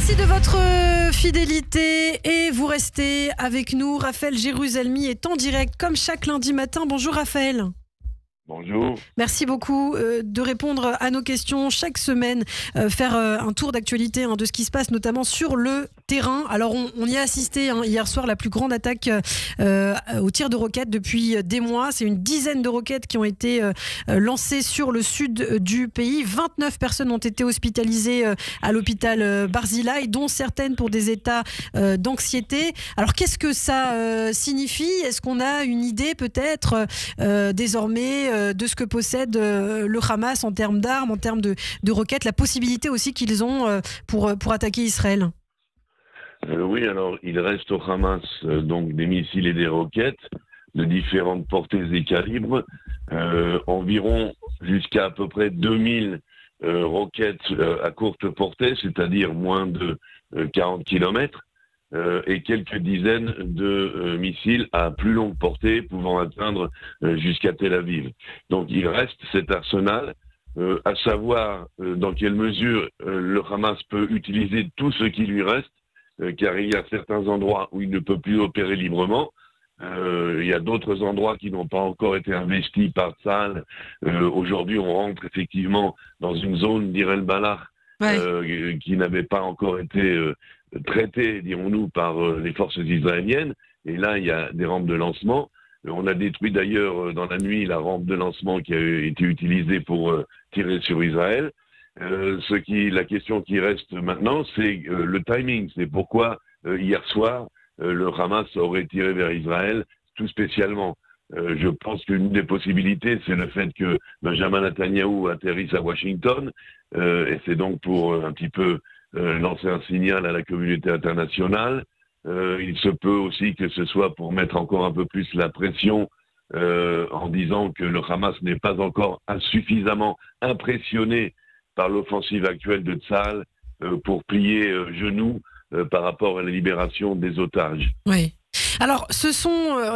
Merci de votre fidélité et vous restez avec nous. Raphaël Jérusalemi est en direct comme chaque lundi matin. Bonjour Raphaël. Bonjour. Merci beaucoup de répondre à nos questions chaque semaine, faire un tour d'actualité de ce qui se passe notamment sur le terrain. Alors on y a assisté hier soir, la plus grande attaque au tir de roquettes depuis des mois. C'est une dizaine de roquettes qui ont été lancées sur le sud du pays. 29 personnes ont été hospitalisées à l'hôpital Barzilai, dont certaines pour des états d'anxiété. Alors qu'est-ce que ça signifie? Est-ce qu'on a une idée peut-être désormais de ce que possède le Hamas en termes d'armes, en termes de roquettes, la possibilité aussi qu'ils ont pour attaquer Israël? Oui, alors il reste au Hamas donc des missiles et des roquettes de différentes portées et calibres, environ jusqu'à à peu près 2000 roquettes à courte portée, c'est-à-dire moins de 40 km, et quelques dizaines de missiles à plus longue portée pouvant atteindre jusqu'à Tel Aviv. Donc il reste cet arsenal, à savoir dans quelle mesure le Hamas peut utiliser tout ce qui lui reste, car il y a certains endroits où il ne peut plus opérer librement. Il y a d'autres endroits qui n'ont pas encore été investis par Tzahal. Aujourd'hui, on rentre effectivement dans une zone d'Ir el-Balach qui n'avait pas encore été traitée, dirons-nous, par les forces israéliennes. Et là, il y a des rampes de lancement. On a détruit d'ailleurs dans la nuit la rampe de lancement qui a été utilisée pour tirer sur Israël. La question qui reste maintenant, c'est le timing. C'est pourquoi hier soir, le Hamas aurait tiré vers Israël, tout spécialement. Je pense qu'une des possibilités, c'est le fait que Benjamin Netanyahou atterrisse à Washington, et c'est donc pour un petit peu lancer un signal à la communauté internationale. Il se peut aussi que ce soit pour mettre encore un peu plus la pression en disant que le Hamas n'est pas encore suffisamment impressionné par l'offensive actuelle de Tzahal pour plier genoux par rapport à la libération des otages. Oui. Alors,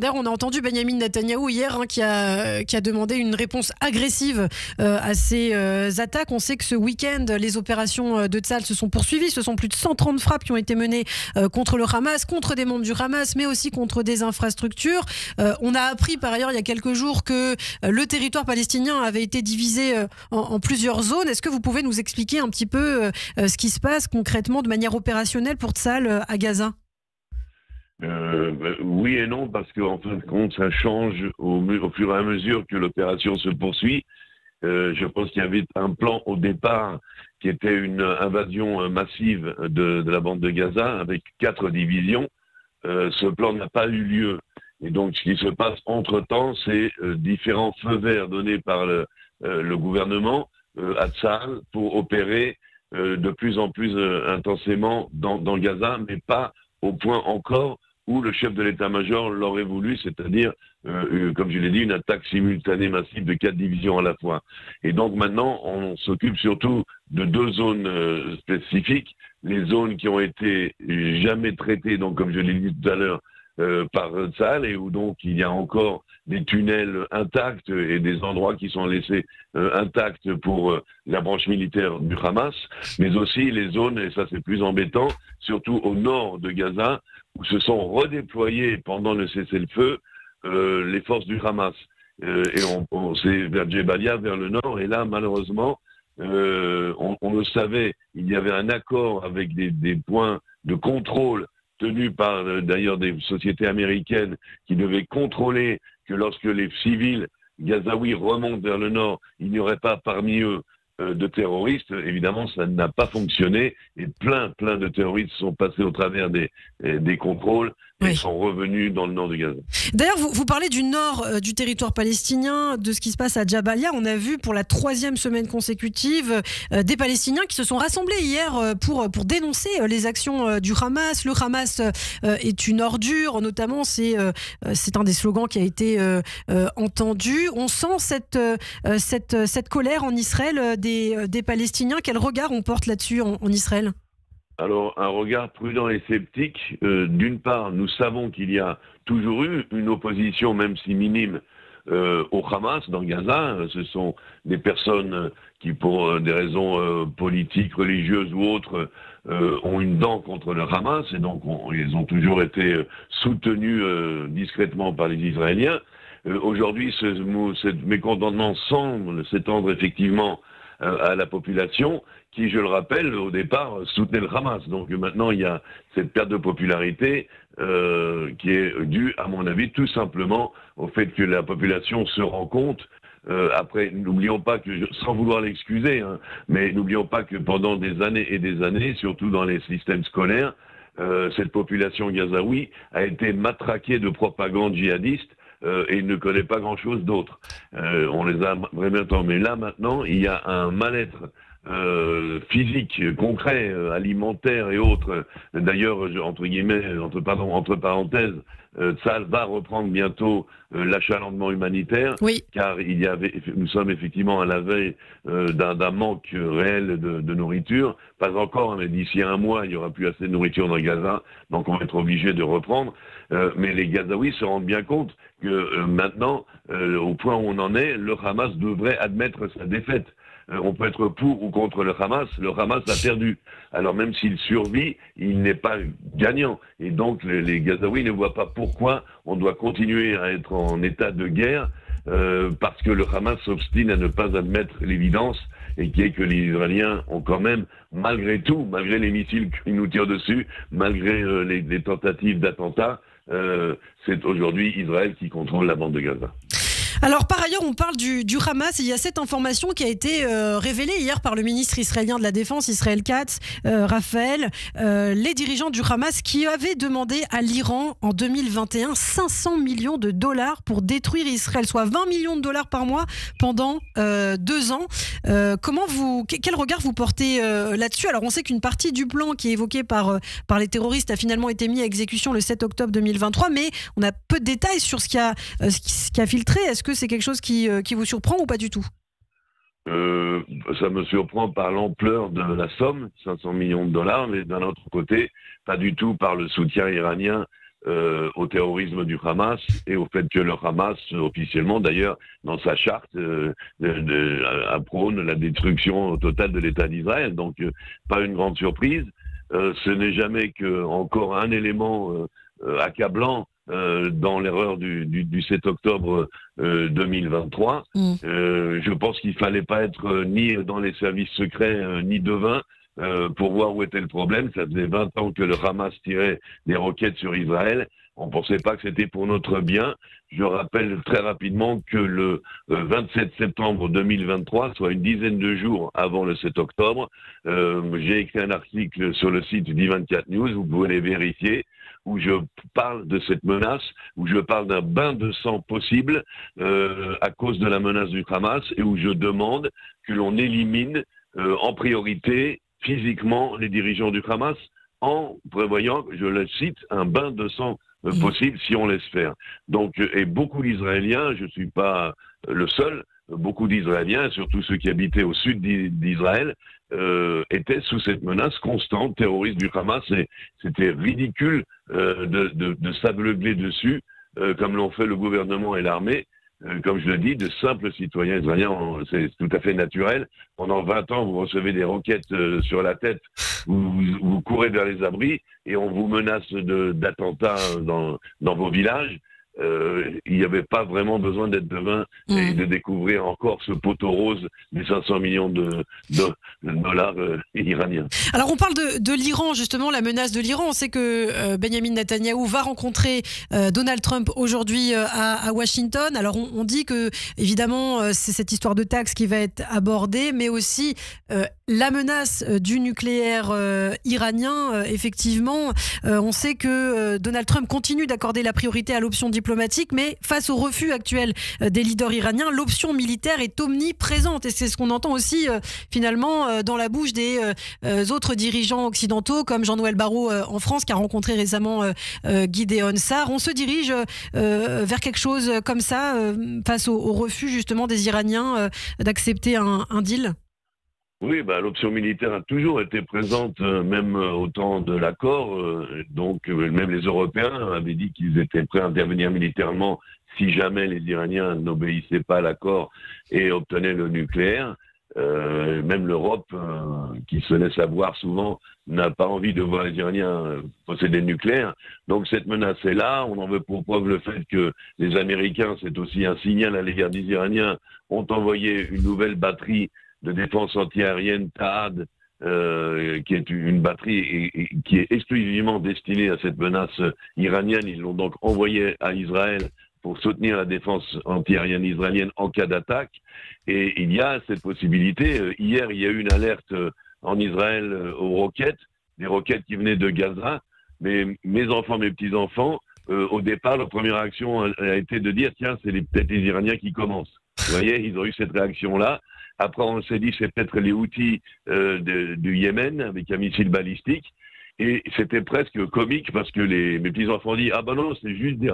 d'ailleurs, on a entendu Benjamin Netanyahou hier qui a demandé une réponse agressive à ces attaques. On sait que ce week-end, les opérations de Tzahal se sont poursuivies. Ce sont plus de 130 frappes qui ont été menées contre le Hamas, contre des membres du Hamas, mais aussi contre des infrastructures. On a appris par ailleurs il y a quelques jours que le territoire palestinien avait été divisé en plusieurs zones. Est-ce que vous pouvez nous expliquer un petit peu ce qui se passe concrètement de manière opérationnelle pour Tzahal à Gaza? Oui et non, parce qu'en fin de compte, ça change au fur et à mesure que l'opération se poursuit. Je pense qu'il y avait un plan au départ qui était une invasion massive de la bande de Gaza avec 4 divisions. Ce plan n'a pas eu lieu. Et donc, ce qui se passe entre-temps, c'est différents feux verts donnés par le gouvernement à Tzahal pour opérer de plus en plus intensément dans Gaza, mais pas au point encore où le chef de l'état-major l'aurait voulu, c'est-à-dire, comme je l'ai dit, une attaque simultanée massive de 4 divisions à la fois. Et donc maintenant, on s'occupe surtout de 2 zones spécifiques, les zones qui ont été jamais traitées, donc comme je l'ai dit tout à l'heure, par Tzahal, et où donc il y a encore des tunnels intacts et des endroits qui sont laissés intacts pour la branche militaire du Hamas, mais aussi les zones, et ça c'est plus embêtant, surtout au nord de Gaza, où se sont redéployés pendant le cessez-le-feu les forces du Hamas. Et c'est vers Jebalia, vers le nord, et là malheureusement, on le savait, il y avait un accord avec des points de contrôle tenus par d'ailleurs des sociétés américaines qui devaient contrôler que lorsque les civils gazaouis remontent vers le nord, il n'y aurait pas parmi eux de terroristes. Évidemment, ça n'a pas fonctionné et plein de terroristes sont passés au travers des contrôles et sont revenus dans le nord de Gaza. D'ailleurs, vous parlez du nord du territoire palestinien, de ce qui se passe à Jabalia. On a vu pour la 3e semaine consécutive des Palestiniens qui se sont rassemblés hier pour dénoncer les actions du Hamas. Le Hamas est une ordure, notamment, c'est un des slogans qui a été entendu. On sent cette colère en Israël des Palestiniens. Quel regard on porte là-dessus en Israël ? Alors, un regard prudent et sceptique. D'une part, nous savons qu'il y a toujours eu une opposition, même si minime, au Hamas dans Gaza. Ce sont des personnes qui, pour des raisons politiques, religieuses ou autres, ont une dent contre le Hamas, et donc ils ont toujours été soutenus discrètement par les Israéliens. Aujourd'hui, ce mécontentement semble s'étendre effectivement à la population qui, je le rappelle, au départ soutenait le Hamas. Donc maintenant, il y a cette perte de popularité qui est due, à mon avis, tout simplement au fait que la population se rend compte. Après, n'oublions pas que, sans vouloir l'excuser, hein, mais n'oublions pas que pendant des années et des années, surtout dans les systèmes scolaires, cette population gazaoui a été matraquée de propagande djihadiste et ne connaît pas grand-chose d'autre. On les a vraiment tant. Mais là, maintenant, il y a un mal-être physique, concret, alimentaire et autres. D'ailleurs, entre guillemets, entre parenthèses, ça va reprendre bientôt l'achalandement humanitaire, Oui. car nous sommes effectivement à la veille d'un manque réel de nourriture. Pas encore, mais d'ici un mois, il n'y aura plus assez de nourriture dans Gaza, donc on va être obligé de reprendre. Mais les Gazaouis se rendent bien compte que maintenant, au point où on en est, le Hamas devrait admettre sa défaite. On peut être pour ou contre le Hamas a perdu. Alors même s'il survit, il n'est pas gagnant. Et donc les Gazaouis ne voient pas pourquoi on doit continuer à être en état de guerre parce que le Hamas s'obstine à ne pas admettre l'évidence et qui est que les Israéliens ont quand même, malgré tout, malgré les missiles qu'ils nous tirent dessus, malgré les tentatives d'attentats, c'est aujourd'hui Israël qui contrôle la bande de Gaza. Alors par ailleurs, on parle du Hamas. Il y a cette information qui a été révélée hier par le ministre israélien de la Défense, Israël Katz, Raphaël, les dirigeants du Hamas qui avaient demandé à l'Iran en 2021 500 millions de dollars pour détruire Israël, soit 20 millions de dollars par mois pendant 2 ans. Quel regard vous portez là-dessus? Alors on sait qu'une partie du plan qui est évoqué par les terroristes a finalement été mis à exécution le 7 octobre 2023, mais on a peu de détails sur ce qui a filtré. Est-ce que c'est quelque chose qui vous surprend ou pas du tout? Ça me surprend par l'ampleur de la somme, 500 millions de dollars, mais d'un autre côté, pas du tout par le soutien iranien au terrorisme du Hamas et au fait que le Hamas, officiellement d'ailleurs, dans sa charte, prône la destruction totale de l'État d'Israël. Donc, pas une grande surprise. Ce n'est jamais encore un élément accablant dans l'erreur du 7 octobre 2023. Je pense qu'il fallait pas être ni dans les services secrets ni devin pour voir où était le problème. Ça faisait 20 ans que le Hamas tirait des roquettes sur Israël. On pensait pas que c'était pour notre bien. Je rappelle très rapidement que le 27 septembre 2023, soit une dizaine de jours avant le 7 octobre, j'ai écrit un article sur le site du 24 News, vous pouvez les vérifier, où je parle de cette menace, où je parle d'un bain de sang possible à cause de la menace du Hamas, et où je demande que l'on élimine en priorité physiquement les dirigeants du Hamas en prévoyant, je le cite, un bain de sang possible si on laisse faire. Donc, et beaucoup d'Israéliens, je ne suis pas le seul, beaucoup d'Israéliens, surtout ceux qui habitaient au sud d'Israël, étaient sous cette menace constante terroriste du Hamas, et c'était ridicule de s'aveugler dessus, comme l'ont fait le gouvernement et l'armée. Comme je le dis, de simples citoyens israéliens, c'est tout à fait naturel. Pendant 20 ans, vous recevez des roquettes sur la tête, vous courez vers les abris et on vous menace d'attentats dans vos villages. Il n'y avait pas vraiment besoin d'être devin et de découvrir encore ce poteau rose des 500 millions de dollars iraniens. Alors on parle de l'Iran, justement, la menace de l'Iran. On sait que Benjamin Netanyahou va rencontrer Donald Trump aujourd'hui à Washington. Alors on dit que, évidemment, c'est cette histoire de taxes qui va être abordée, mais aussi la menace du nucléaire iranien. Effectivement, on sait que Donald Trump continue d'accorder la priorité à l'option diplomatique, mais face au refus actuel des leaders iraniens, l'option militaire est omniprésente. Et c'est ce qu'on entend aussi finalement dans la bouche des autres dirigeants occidentaux, comme Jean-Noël Barrot en France, qui a rencontré récemment Gideon Sa'ar. On se dirige vers quelque chose comme ça face au refus justement des Iraniens d'accepter un deal? Oui, l'option militaire a toujours été présente, même au temps de l'accord. Donc, même les Européens avaient dit qu'ils étaient prêts à intervenir militairement si jamais les Iraniens n'obéissaient pas à l'accord et obtenaient le nucléaire. Même l'Europe, qui se laisse avoir souvent n'a pas envie de voir les Iraniens posséder le nucléaire. Donc cette menace est là. On en veut pour preuve le fait que les Américains, c'est aussi un signal à l'égard des Iraniens, ont envoyé une nouvelle batterie de défense antiaérienne TAAD, qui est une batterie et qui est exclusivement destinée à cette menace iranienne. Ils l'ont donc envoyée à Israël pour soutenir la défense antiaérienne israélienne en cas d'attaque. Et il y a cette possibilité. Hier, il y a eu une alerte en Israël aux roquettes, des roquettes qui venaient de Gaza. Mais mes enfants, mes petits-enfants, au départ, leur première réaction a été de dire, tiens, c'est peut-être les Iraniens qui commencent. Vous voyez, ils ont eu cette réaction-là. Après, on s'est dit, c'est peut-être les Houthis du Yémen avec un missile balistique. Et c'était presque comique parce que mes petits-enfants disent, ah ben non, c'est juste des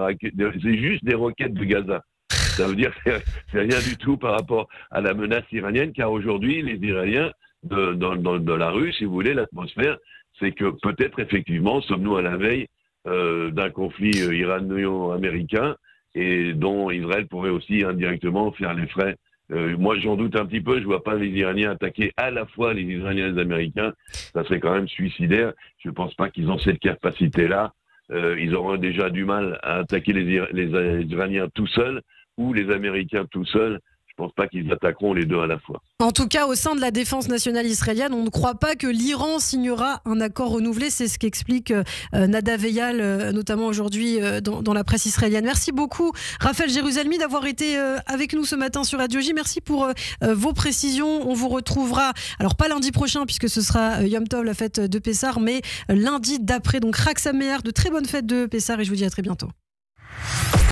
roquettes de Gaza. Ça veut dire que c'est rien du tout par rapport à la menace iranienne, car aujourd'hui, les Iraniens, dans la rue, si vous voulez, l'atmosphère, c'est que peut-être effectivement, sommes-nous à la veille d'un conflit irano-américain et dont Israël pourrait aussi indirectement faire les frais. Moi, j'en doute un petit peu. Je vois pas les Iraniens attaquer à la fois les Israéliens et les Américains. Ça serait quand même suicidaire. Je ne pense pas qu'ils ont cette capacité-là. Ils auront déjà du mal à attaquer les Iraniens tout seuls ou les Américains tout seuls. Je ne pense pas qu'ils attaqueront les deux à la fois. En tout cas, au sein de la défense nationale israélienne, on ne croit pas que l'Iran signera un accord renouvelé. C'est ce qu'explique Nadav Eyal, notamment aujourd'hui dans la presse israélienne. Merci beaucoup, Raphaël Jérusalemi, d'avoir été avec nous ce matin sur Radio J. Merci pour vos précisions. On vous retrouvera, alors pas lundi prochain, puisque ce sera Yom Tov, la fête de Pessah, mais lundi d'après. Donc, Chag Sameach, de très bonnes fêtes de Pessah, et je vous dis à très bientôt.